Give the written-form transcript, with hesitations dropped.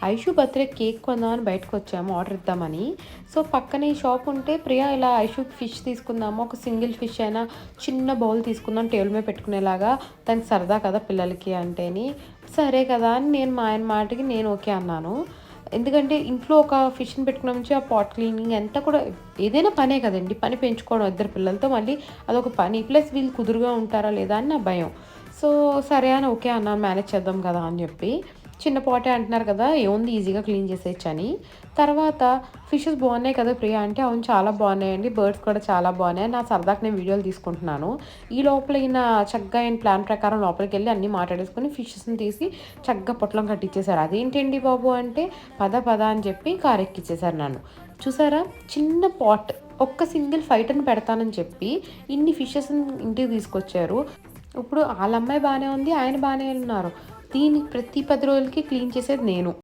Aishu birthday cake కొందామని బయటకొచ్చాము order ఇద్దామని. So, పక్కనే ఈ షాప్ ఉంటే ప్రియా ఇలా ఐషుకి ఫిష్ తీసుకుందాము. ఒక సింగిల్ ఫిష్ అయినా చిన్న బౌల్ తీసుకుందాం టేబుల్ మీద పెట్టుకునేలాగా. దానికి సరదా కదా పిల్లలకి అంటేని. సరే కదా అని నేను మా ఆయన మాటకి నేను ఓకే అన్నాను. ఎందుకంటే ఇంట్లో ఒక ఫిష్‌ని పెట్టుకున్న నుంచి ఆ పాట్ క్లీనింగ్ అంతా కూడా ఏదైనా పనే కదండీ. పని పెంచుకోవడం ఇద్దరు పిల్లలతో మళ్ళీ అదొక పని. ప్లస్ వీళ్ళు కుదురుగా ఉంటారా లేదా అని నా భయం. సో, సరే అని ఓకే అన్నాను. మేనేజ్ చేద్దాం కదా అని చెప్పి. చిన్న పాటే అంటున్నారు కదా! ఏముంది ఈజీగా క్లీన్ చేసేయొచ్చని. తర్వాత ఫిషెస్ బాగున్నాయి కదా ప్రియ అంటే, అవును చాలా బాగున్నాయండి. బర్డ్స్ కూడా చాలా బాగున్నాయి. నా సరదాకి నేను వీడియోలు తీసుకుంటున్నాను. ఈ లోపల ఈయన చక్కగా ఈయన ప్లాన్ ప్రకారం లోపలికెళ్ళి అన్నీ మాట్లాడేసుకొని ఫిషెస్‌ని తీసి చక్కగా పొట్లం కట్టిచ్చేసారు. అదేంటండి బాబు అంటే, పద పద అని చెప్పి కార్ ఎక్కిచ్చేసారు నన్ను. చూసారా? చిన్న పాట్ ఒక్క సింగిల్ ఫైటర్‌ని పెడతానని చెప్పి ఇన్ని ఫిషెస్‌ని ఇంటికి తీసుకొచ్చారు. ఇప్పుడు ఆళ్ళమ్మాయి బానే ఉంది. ఆయన బానే ఉన్నారు. దీన్ని ప్రతి 10 రోజులకి క్లీన్ చేసేది నేను.